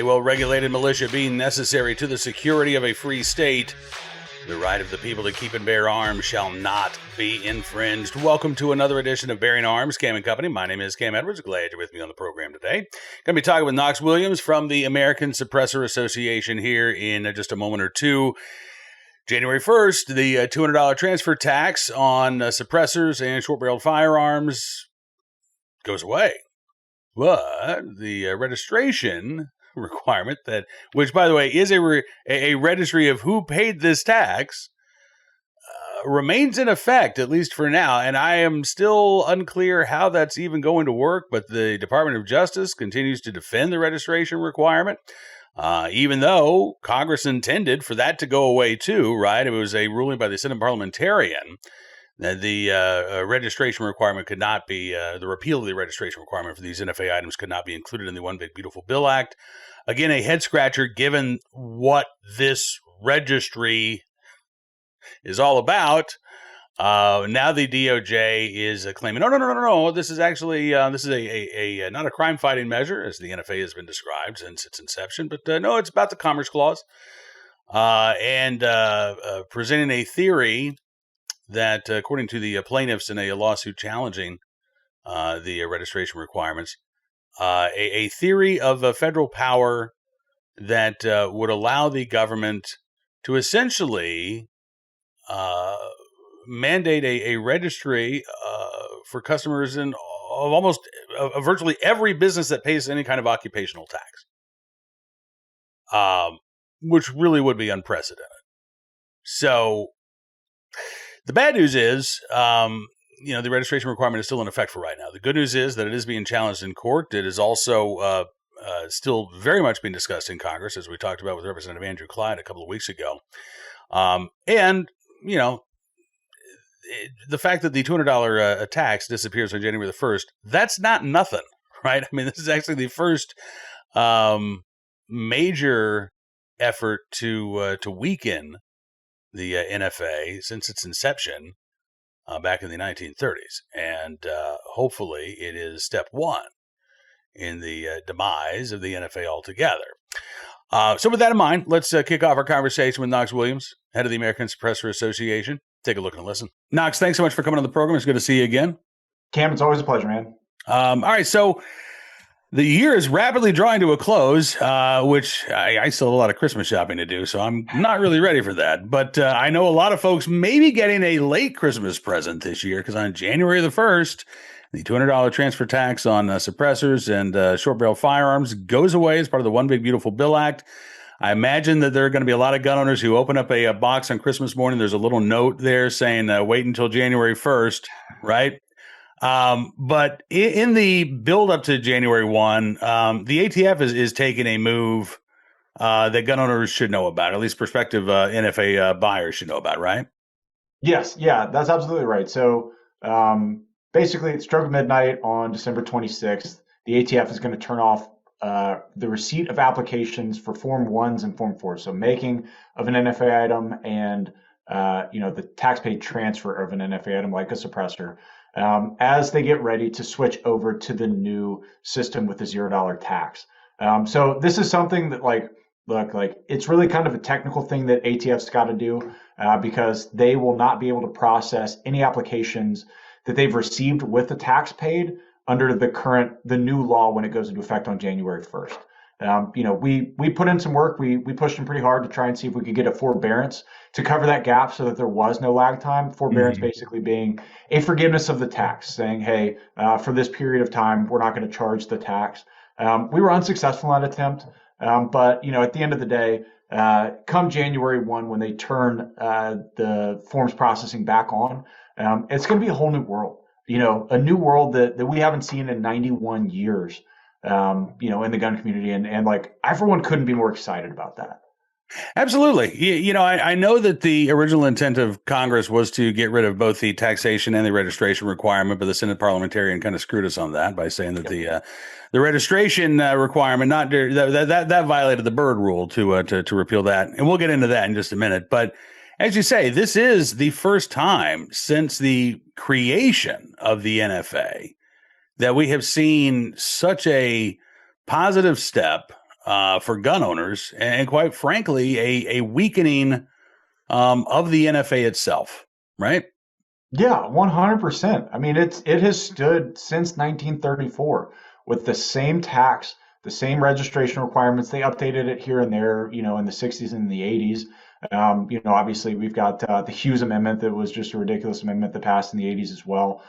well-regulated militia being necessary to the security of a free state, the right of the people to keep and bear arms shall not be infringed. Welcome to another edition of Bearing Arms, Cam & Company. My name is Cam Edwards. Glad you're with me on the program today. Going to be talking with Knox Williams from the American Suppressor Association here in just a moment or two. January 1st, the $200 transfer tax on suppressors and short-barreled firearms goes away. But the registration requirement, which, by the way, is a registry of who paid this tax, remains in effect, at least for now. And I am still unclear how that's even going to work, but the Department of Justice continues to defend the registration requirement, even though Congress intended for that to go away too, right? It was a ruling by the Senate parliamentarian that the registration requirement could not be, the repeal of the registration requirement for these NFA items could not be included in the One Big Beautiful Bill Act. Again, a head scratcher given what this registry is all about. Now the DOJ is claiming, no. This is actually this is a not a crime fighting measure, as the NFA has been described since its inception, but no, it's about the Commerce Clause, and presenting a theory that, according to the plaintiffs in a lawsuit challenging the registration requirements, a theory of a federal power that would allow the government to essentially mandate a registry for customers in almost virtually every business that pays any kind of occupational tax, which really would be unprecedented. So the bad news is, the registration requirement is still in effect for right now. The good news is that it is being challenged in court. It is also still very much being discussed in Congress, as we talked about with Representative Andrew Clyde a couple of weeks ago. The fact that the $200 tax disappears on January the 1st, that's not nothing, right? I mean, this is actually the first major effort to weaken the NFA since its inception back in the 1930s. And hopefully it is step one in the demise of the NFA altogether. So with that in mind, let's kick off our conversation with Knox Williams, head of the American Suppressor Association. Take a look and listen. Knox, thanks so much for coming on the program. It's good to see you again. Cam, it's always a pleasure, man. All right, so the year is rapidly drawing to a close, which I still have a lot of Christmas shopping to do, so I'm not really ready for that. But I know a lot of folks may be getting a late Christmas present this year, because on January the 1st, the $200 transfer tax on suppressors and short-barrel firearms goes away as part of the One Big Beautiful Bill Act. I imagine that there are going to be a lot of gun owners who open up a box on Christmas morning. There's a little note there saying, wait until January 1st, right? But in the build up to January 1, the ATF is taking a move that gun owners should know about, at least prospective NFA buyers should know about, right? Yes. Yeah, that's absolutely right. So basically, at stroke of midnight on December 26th, the ATF is going to turn off the receipt of applications for Form 1s and Form 4s. So making of an NFA item and, the tax paid transfer of an NFA item like a suppressor, as they get ready to switch over to the new system with the $0 tax. So this is something that it's really kind of a technical thing that ATF's got to do because they will not be able to process any applications that they've received with the tax paid under the new law when it goes into effect on January 1st. We put in some work. We pushed them pretty hard to try and see if we could get a forbearance to cover that gap so that there was no lag time. Forbearance basically being a forgiveness of the tax, saying, hey, for this period of time, we're not going to charge the tax. We were unsuccessful in that attempt. But, at the end of the day, come January 1, when they turn the forms processing back on, it's going to be a whole new world. A new world that we haven't seen in 91 years, in the gun community. And I, for one, couldn't be more excited about that. Absolutely. I know that the original intent of Congress was to get rid of both the taxation and the registration requirement, but the Senate parliamentarian kind of screwed us on that by saying that the registration requirement that violated the Byrd rule to repeal that. And we'll get into that in just a minute. But as you say, this is the first time since the creation of the NFA that we have seen such a positive step for gun owners, and quite frankly, a weakening of the NFA itself, right? Yeah, 100%. I mean, it has stood since 1934 with the same tax, the same registration requirements. They updated it here and there, in the 60s and the 80s. Obviously we've got the Hughes Amendment that was just a ridiculous amendment that passed in the 80s as well.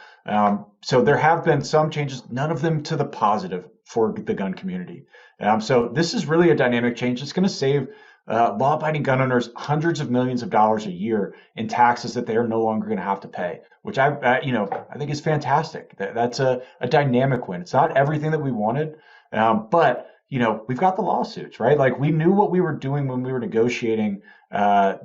So there have been some changes, none of them to the positive for the gun community. So this is really a dynamic change. It's going to save law-abiding gun owners hundreds of millions of dollars a year in taxes that they are no longer going to have to pay, which I think is fantastic. That's a dynamic win. It's not everything that we wanted, but we've got the lawsuits, right? Like we knew what we were doing when we were negotiating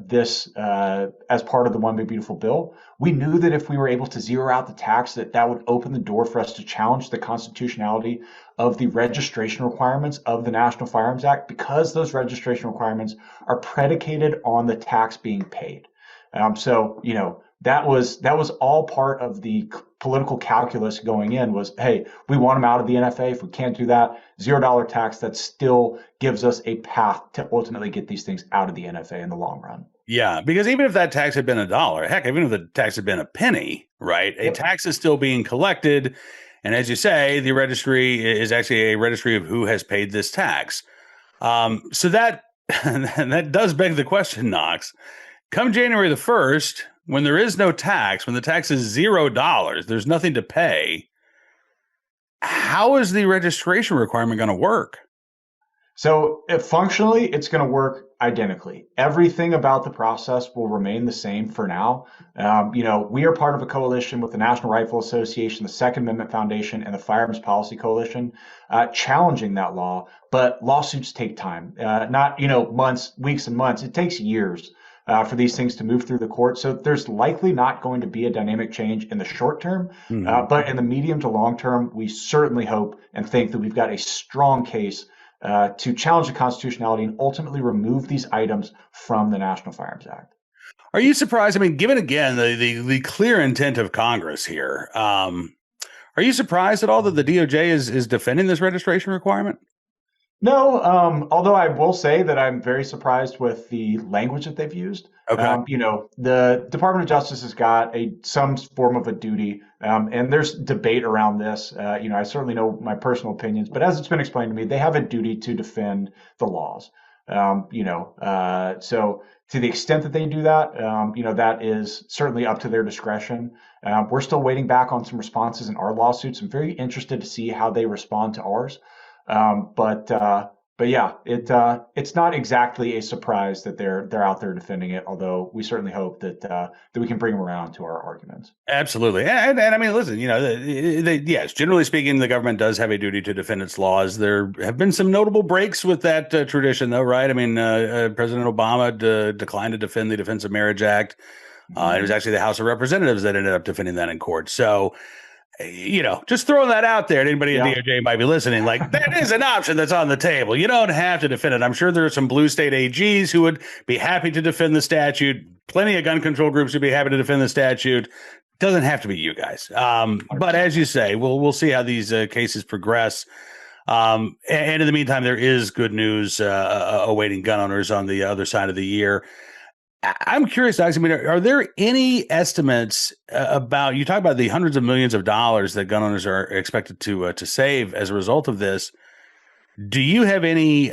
this as part of the One Big Beautiful Bill. We knew that if we were able to zero out the tax, that would open the door for us to challenge the constitutionality of the registration requirements of the National Firearms Act, because those registration requirements are predicated on the tax being paid. That was all part of the political calculus going in was, hey, we want them out of the NFA. If we can't do that, $0 tax, that still gives us a path to ultimately get these things out of the NFA in the long run. Yeah, because even if that tax had been $1, heck, even if the tax had been a penny, right? A tax is still being collected. And as you say, the registry is actually a registry of who has paid this tax. So that that does beg the question, Knox. Come January the 1st, when there is no tax, when the tax is $0, there's nothing to pay. How is the registration requirement going to work? So functionally, it's going to work identically. Everything about the process will remain the same for now. We are part of a coalition with the National Rifle Association, the Second Amendment Foundation, and the Firearms Policy Coalition, challenging that law. But lawsuits take time, not months, weeks, and months. It takes years for these things to move through the court. So there's likely not going to be a dynamic change in the short term, but in the medium to long term, we certainly hope and think that we've got a strong case to challenge the constitutionality and ultimately remove these items from the National Firearms Act. Are you surprised? I mean, given again the clear intent of Congress here, are you surprised at all that the DOJ is defending this registration requirement? No, although I will say that I'm very surprised with the language that they've used. Okay. The Department of Justice has got some form of a duty, and there's debate around this. I certainly know my personal opinions, but as it's been explained to me, they have a duty to defend the laws. So to the extent that they do that, that is certainly up to their discretion. We're still waiting back on some responses in our lawsuits. I'm very interested to see how they respond to ours. But yeah, it's not exactly a surprise that they're out there defending it. Although we certainly hope that we can bring them around to our arguments. Absolutely, and I mean, listen, yes, generally speaking, the government does have a duty to defend its laws. There have been some notable breaks with that tradition, though, right? I mean, President Obama declined to defend the Defense of Marriage Act. It was actually the House of Representatives that ended up defending that in court. So, just throwing that out there to anybody at DOJ might be listening, like that is an option that's on the table. You don't have to defend it. I'm sure there are some blue state AGs who would be happy to defend the statute. Plenty of gun control groups would be happy to defend the statute. Doesn't have to be you guys. But as you say, we'll see how these cases progress. And in the meantime, there is good news awaiting gun owners on the other side of the year. I'm curious, Alex, I mean, are there any estimates about, you talk about the hundreds of millions of dollars that gun owners are expected to save as a result of this? Do you have any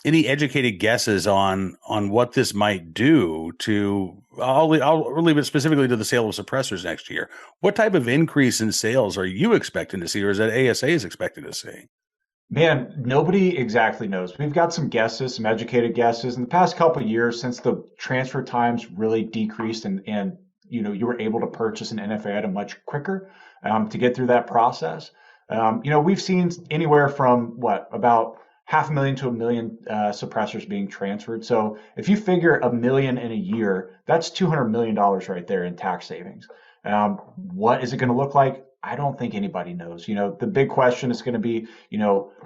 educated guesses on what this might do to, I'll leave it specifically to the sale of suppressors next year. What type of increase in sales are you expecting to see, or is that ASA is expecting to see? Man, nobody exactly knows. We've got some guesses, some educated guesses. In the past couple of years, since the transfer times really decreased and you were able to purchase an NFA item much quicker to get through that process. We've seen anywhere from about 500,000 to 1 million suppressors being transferred. So if you figure 1 million in a year, that's $200 million right there in tax savings. What is it going to look like? I don't think anybody knows. The big question is going to be,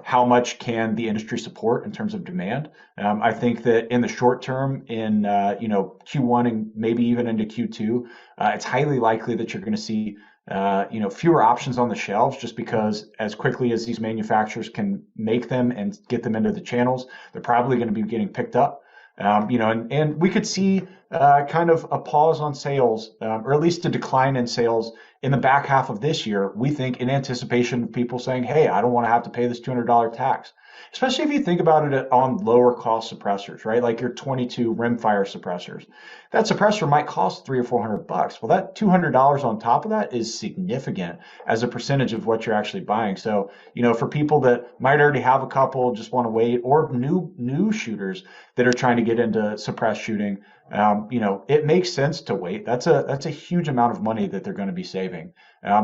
how much can the industry support in terms of demand? I think that in the short term, in Q1 and maybe even into Q2, it's highly likely that you're going to see fewer options on the shelves just because as quickly as these manufacturers can make them and get them into the channels, they're probably going to be getting picked up. And we could see kind of a pause on sales, or at least a decline in sales in the back half of this year, we think, in anticipation of people saying, hey, I don't want to have to pay this $200 tax. Especially if you think about it on lower cost suppressors, right? Like your 22 rimfire suppressors. That suppressor might cost $300 or $400. Well, that $200 on top of that is significant as a percentage of what you're actually buying. So, for people that might already have a couple, just want to wait, or new shooters that are trying to get into suppressed shooting, it makes sense to wait. That's a huge amount of money that they're going to be saving.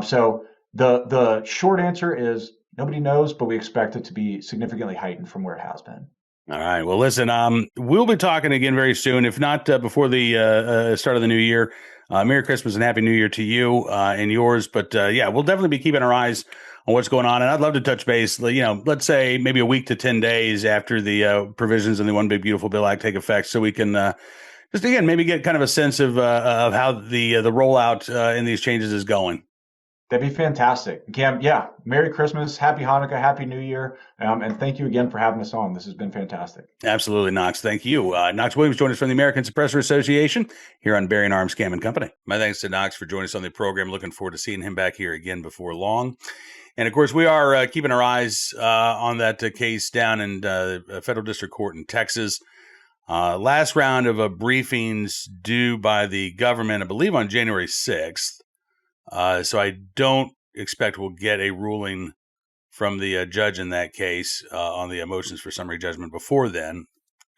So the short answer is nobody knows, but we expect it to be significantly heightened from where it has been. All right. Well, listen, we'll be talking again very soon, if not before the start of the new year. Merry Christmas and Happy New Year to you and yours. But we'll definitely be keeping our eyes on what's going on. And I'd love to touch base, let's say maybe a week to 10 days after the provisions in the One Big Beautiful Bill Act take effect, so we can just, again, maybe get kind of a sense of how the rollout in these changes is going. That'd be fantastic. Cam, Merry Christmas, Happy Hanukkah, Happy New Year, and thank you again for having us on. This has been fantastic. Absolutely, Knox. Thank you. Knox Williams joined us from the American Suppressor Association here on Bearing Arms Cam Company. My thanks to Knox for joining us on the program. Looking forward to seeing him back here again before long. And, of course, we are keeping our eyes on that case down in the Federal District Court in Texas. Last round of briefings due by the government, I believe, on January 6th. So I don't expect we'll get a ruling from the judge in that case on the motions for summary judgment before then.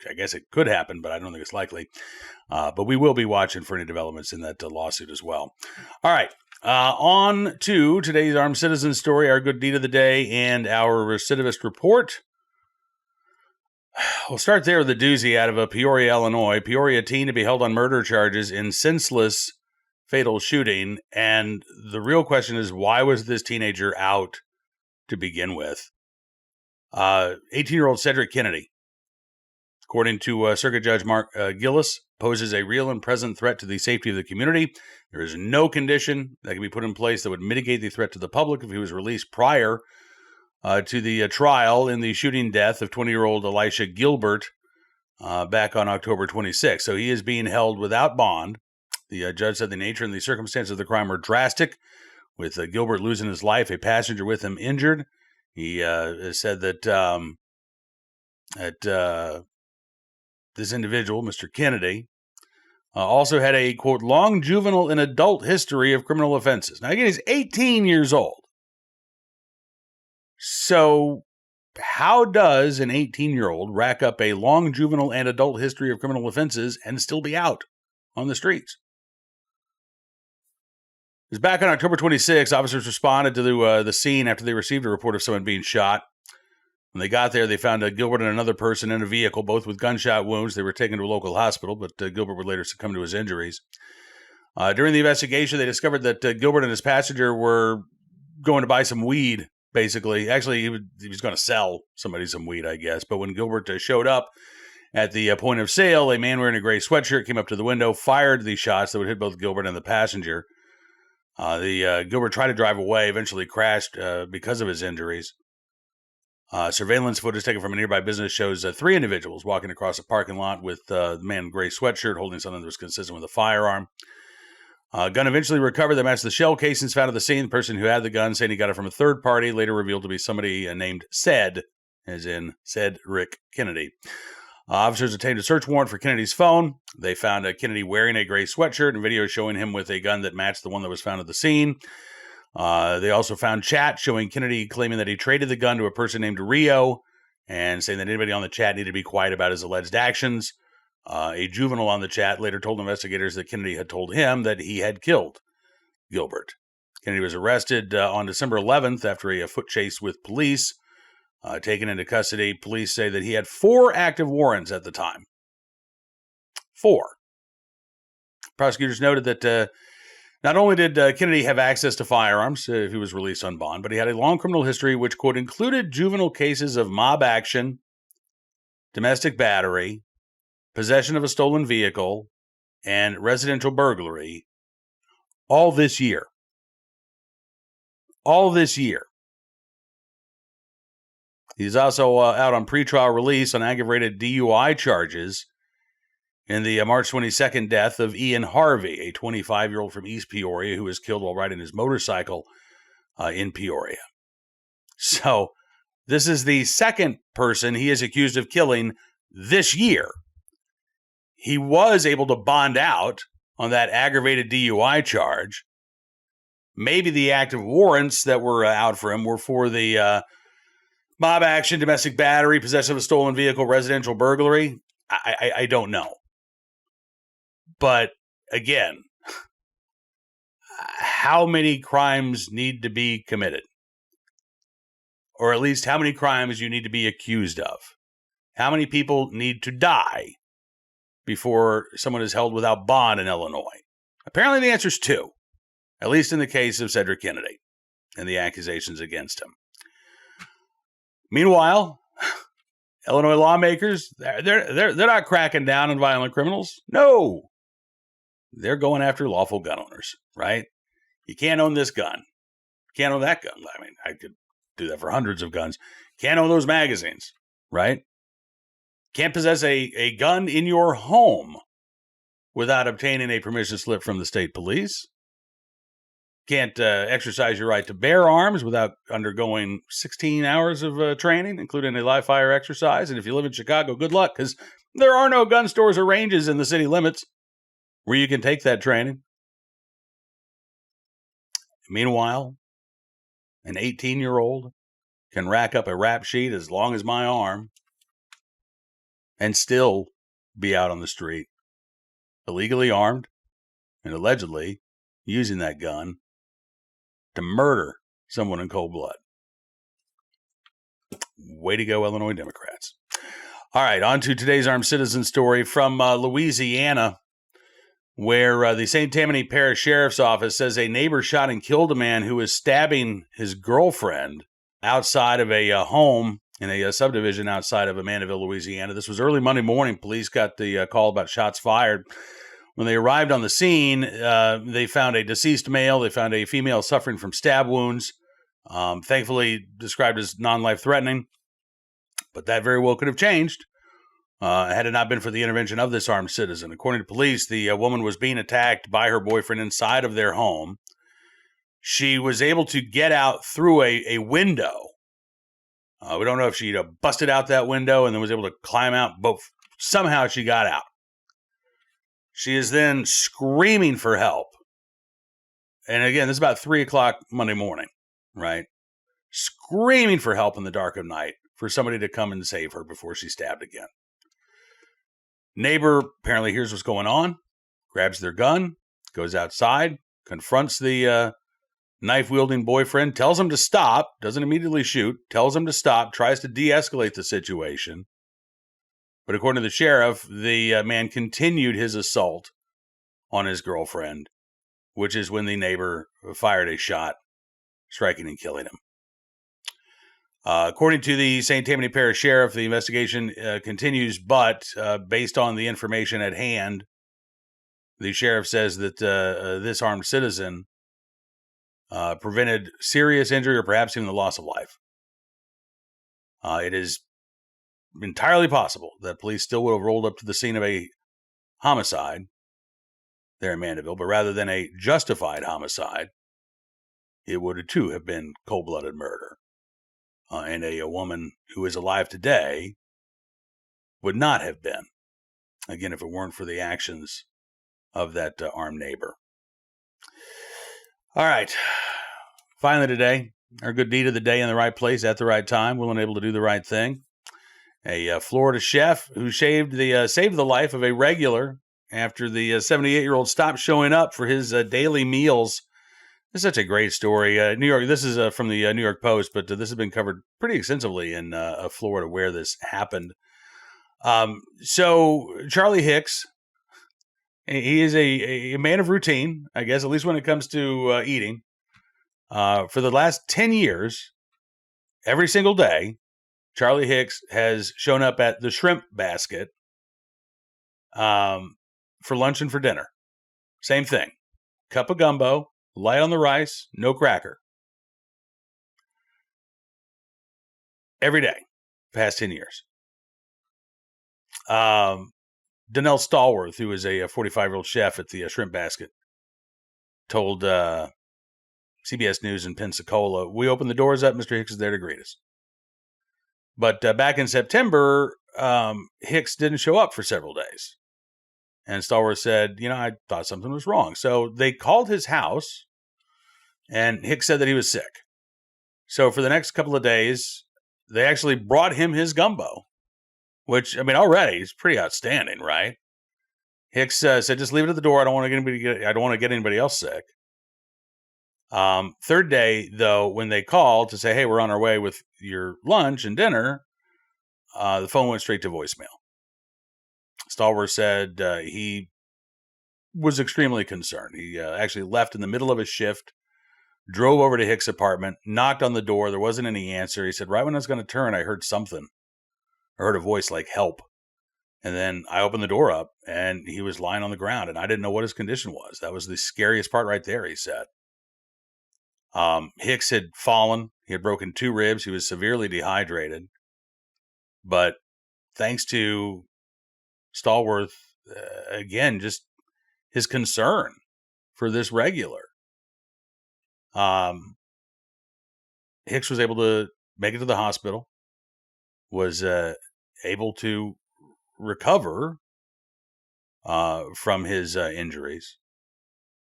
I guess it could happen, but I don't think it's likely. But we will be watching for any developments in that lawsuit as well. All right. On to today's Armed Citizen story, our good deed of the day, and our recidivist report. We'll start there with a doozy out of Peoria, Illinois. Peoria teen to be held on murder charges in senseless fatal shooting. And the real question is, why was this teenager out to begin with? 18-year-old Cedric Kennedy, according to Circuit Judge Mark Gillis, poses a real and present threat to the safety of the community. There is no condition that can be put in place that would mitigate the threat to the public if he was released prior to the trial in the shooting death of 20-year-old Elisha Gilbert back on October 26. So he is being held without bond. The judge said the nature and the circumstances of the crime were drastic, with Gilbert losing his life, a passenger with him injured. He said that this individual, Mr. Kennedy, also had a, quote, long juvenile and adult history of criminal offenses. Now, again, he's 18 years old. So how does an 18-year-old rack up a long juvenile and adult history of criminal offenses and still be out on the streets? It was back on October 26, officers responded to the scene after they received a report of someone being shot. When they got there, they found Gilbert and another person in a vehicle, both with gunshot wounds. They were taken to a local hospital, but Gilbert would later succumb to his injuries. During the investigation, they discovered that Gilbert and his passenger were going to buy some weed, basically. Actually, he was going to sell somebody some weed, I guess. But when Gilbert showed up at the point of sale, a man wearing a gray sweatshirt came up to the window, fired these shots that would hit both Gilbert and the passenger. Gilbert tried to drive away, eventually crashed because of his injuries. Surveillance footage taken from a nearby business shows 3 individuals walking across a parking lot with the man in gray sweatshirt holding something that was consistent with a firearm. Gun eventually recovered that matched the shell casings found at the scene. The person who had the gun saying he got it from a third party, later revealed to be somebody named Ced, as in Cedric Kennedy. Officers obtained a search warrant for Kennedy's phone. They found Kennedy wearing a gray sweatshirt and video showing him with a gun that matched the one that was found at the scene. They also found chat showing Kennedy claiming that he traded the gun to a person named Rio and saying that anybody on the chat needed to be quiet about his alleged actions. A juvenile on the chat later told investigators that Kennedy had told him that he had killed Gilbert. Kennedy was arrested on December 11th after a foot chase with police. Taken into custody, police say that he had 4 active warrants at the time. 4. Prosecutors noted that not only did Kennedy have access to firearms if he was released on bond, but he had a long criminal history which, quote, included juvenile cases of mob action, domestic battery, possession of a stolen vehicle, and residential burglary, all this year. all this year. He's also out on pretrial release on aggravated DUI charges in the March 22nd death of Ian Harvey, a 25-year-old from East Peoria who was killed while riding his motorcycle in Peoria. So this is the second person he is accused of killing this year. He was able to bond out on that aggravated DUI charge. Maybe the active warrants that were out for him were for the mob action, domestic battery, possession of a stolen vehicle, residential burglary. I don't know. But again, how many crimes need to be committed? Or at least how many crimes you need to be accused of? How many people need to die before someone is held without bond in Illinois? Apparently the answer is 2, at least in the case of Cedric Kennedy and the accusations against him. Meanwhile, Illinois lawmakers, they're not cracking down on violent criminals. No. They're going after lawful gun owners, right? You can't own this gun. You can't own that gun. I mean, I could do that for hundreds of guns. Can't own those magazines, right? Can't possess a gun in your home without obtaining a permission slip from the state police. Can't exercise your right to bear arms without undergoing 16 hours of training, including a live fire exercise. And if you live in Chicago, good luck, because there are no gun stores or ranges in the city limits where you can take that training. Meanwhile, an 18-year-old can rack up a rap sheet as long as my arm and still be out on the street, illegally armed and allegedly using that gun to murder someone in cold blood. Way to go, Illinois Democrats. All right, on to today's armed citizen story from Louisiana, where the St. Tammany Parish Sheriff's Office says a neighbor shot and killed a man who was stabbing his girlfriend outside of a home in a subdivision outside of Mandeville, Louisiana. This was early Monday morning. Police got the call about shots fired. When they arrived on the scene, they found a deceased male. They found a female suffering from stab wounds, thankfully described as non-life-threatening. But that very well could have changed had it not been for the intervention of this armed citizen. According to police, the woman was being attacked by her boyfriend inside of their home. She was able to get out through a window. We don't know if she busted out that window and then was able to climb out, but somehow she got out. She is then screaming for help. And again, this is about 3 o'clock Monday morning, right? Screaming for help in the dark of night for somebody to come and save her before she's stabbed again. Neighbor apparently hears what's going on, grabs their gun, goes outside, confronts the knife-wielding boyfriend, tells him to stop, doesn't immediately shoot, tells him to stop, tries to de-escalate the situation. But according to the sheriff, the man continued his assault on his girlfriend, which is when the neighbor fired a shot, striking and killing him. According to the St. Tammany Parish Sheriff, the investigation continues, but based on the information at hand, the sheriff says that this armed citizen prevented serious injury or perhaps even the loss of life. It is entirely possible that police still would have rolled up to the scene of a homicide there in Mandeville, but rather than a justified homicide, it would too have been cold-blooded murder. And a woman who is alive today would not have been, again, if it weren't for the actions of that armed neighbor. All right. Finally today, our good deed of the day in the right place at the right time, willing and able to do the right thing. A Florida chef who saved the life of a regular after the 78-year-old stopped showing up for his daily meals. This is such a great story. New York. This is from the New York Post, but this has been covered pretty extensively in Florida where this happened. So Charlie Hicks, he is a man of routine, I guess, at least when it comes to eating. For the last 10 years, every single day, Charlie Hicks has shown up at the Shrimp Basket for lunch and for dinner. Same thing. Cup of gumbo, light on the rice, no cracker. every day, past 10 years. Donnell Stallworth, who is a 45-year-old chef at the Shrimp Basket, told CBS News in Pensacola, "We opened the doors up. Mr. Hicks is there to greet us." But back in September, Hicks didn't show up for several days. And Stallworth said, I thought something was wrong. So they called his house, and Hicks said that he was sick. So for the next couple of days, they actually brought him his gumbo, which, already is pretty outstanding, right? Hicks said, "Just leave it at the door. I don't want to get anybody else sick." Third day, though, when they called to say, "Hey, we're on our way with your lunch and dinner," the phone went straight to voicemail. Stallworth said he was extremely concerned. He actually left in the middle of his shift, drove over to Hicks' apartment, knocked on the door. There wasn't any answer. He said, "Right when I was going to turn, I heard something. I heard a voice like, 'Help.' And then I opened the door up, and he was lying on the ground, and I didn't know what his condition was. That was the scariest part right there," he said. Hicks had fallen. He had broken 2 ribs. He was severely dehydrated. But thanks to Stallworth, again, just his concern for this regular, Hicks was able to make it to the hospital, was able to recover from his injuries.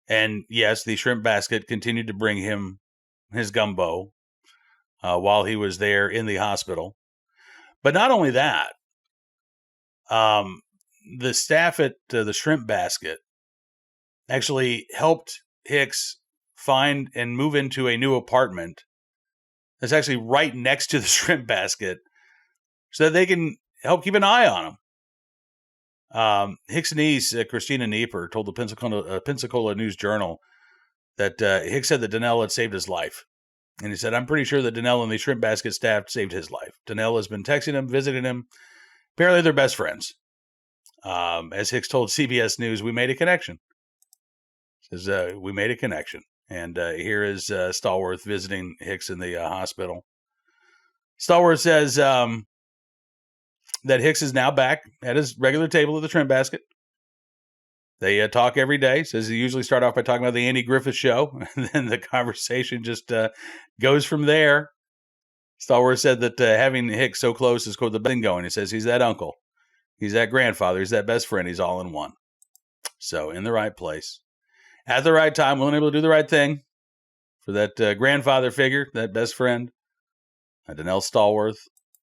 And yes, the Shrimp Basket continued to bring him his gumbo while he was there in the hospital. But not only that, the staff at the Shrimp Basket actually helped Hicks find and move into a new apartment that's actually right next to the Shrimp Basket so that they can help keep an eye on him. Hicks' niece, Christina Nieper, told the Pensacola News-Journal that Hicks said that Donnell had saved his life. And he said, "I'm pretty sure that Donnell and the Shrimp Basket staff saved his life. Donnell has been texting him, visiting him. Apparently they're best friends." As Hicks told CBS News, "We made a connection." Says, "We made a connection." And here is Stallworth visiting Hicks in the hospital. Stallworth says that Hicks is now back at his regular table at the Shrimp Basket. They talk every day. Says they usually start off by talking about the Andy Griffith Show, and then the conversation just goes from there. Stallworth said that having Hicks so close is, quote, "the best thing going." He says he's that uncle, he's that grandfather, he's that best friend, he's all in one. So in the right place, at the right time, willing able to do the right thing for that grandfather figure, that best friend, Donnell Stallworth.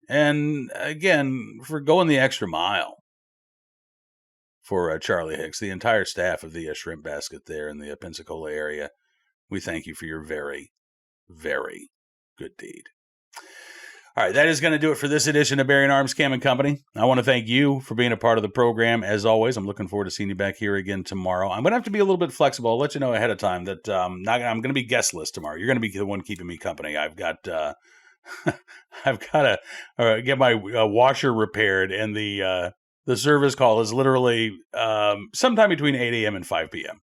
And again, for going the extra mile for Charlie Hicks, the entire staff of the Shrimp Basket there in the Pensacola area, we thank you for your very, very good deed. All right, that is going to do it for this edition of Bearing Arms Cam & Company. I want to thank you for being a part of the program. As always, I'm looking forward to seeing you back here again tomorrow. I'm going to have to be a little bit flexible. I'll let you know ahead of time that I'm going to be guestless tomorrow. You're going to be the one keeping me company. I've got to get my washer repaired, and the service call is literally sometime between 8 a.m. and 5 p.m.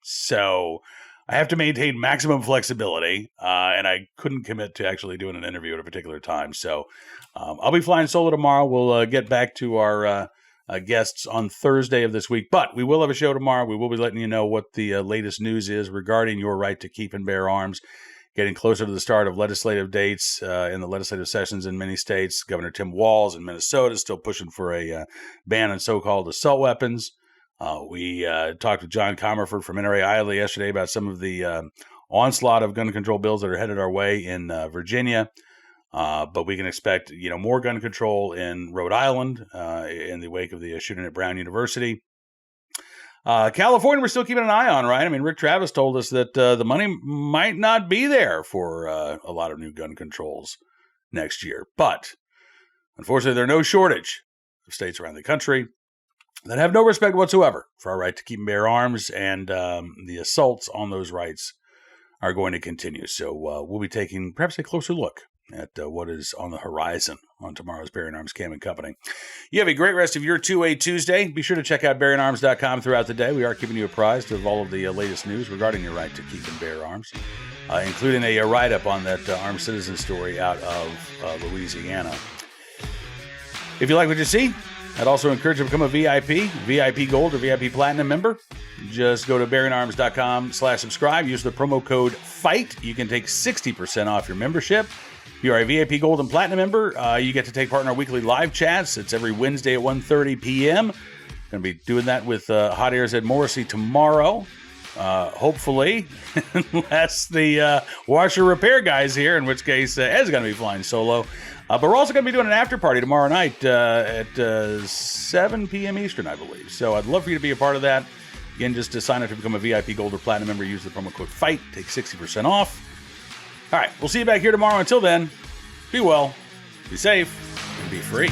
So I have to maintain maximum flexibility, and I couldn't commit to actually doing an interview at a particular time. So I'll be flying solo tomorrow. We'll get back to our guests on Thursday of this week, but we will have a show tomorrow. We will be letting you know what the latest news is regarding your right to keep and bear arms. Getting closer to the start of legislative dates in the legislative sessions in many states. Governor Tim Walz in Minnesota is still pushing for a ban on so-called assault weapons. We talked with John Comerford from NRA Iowa yesterday about some of the onslaught of gun control bills that are headed our way in Virginia. But we can expect, more gun control in Rhode Island in the wake of the shooting at Brown University. California, we're still keeping an eye on, right? Rick Travis told us that the money might not be there for a lot of new gun controls next year. But unfortunately, there are no shortage of states around the country that have no respect whatsoever for our right to keep and bear arms, and the assaults on those rights are going to continue. So we'll be taking perhaps a closer look at what is on the horizon on tomorrow's Bearing Arms Cam & Company. You have a great rest of your 2A Tuesday. Be sure to check out bearingarms.com throughout the day. We are keeping you apprised of all of the latest news regarding your right to keep and bear arms. including a write-up on that armed citizen story out of Louisiana. If you like what you see, I'd also encourage you to become a VIP Gold or VIP Platinum member. Just go to bearingarms.com/subscribe. Use the promo code FIGHT. You can take 60% off your membership. If you are a VIP Gold and Platinum member, you get to take part in our weekly live chats. It's every Wednesday at 1:30 p.m. Going to be doing that with Hot Airs Ed Morrissey tomorrow. Hopefully, unless the washer repair guy's here, in which case Ed's going to be flying solo. But we're also going to be doing an after party tomorrow night at 7 p.m. Eastern, I believe. So I'd love for you to be a part of that. Again, just to sign up to become a VIP Gold or Platinum member, use the promo code FIGHT, take 60% off. All right, we'll see you back here tomorrow. Until then, be well, be safe, and be free.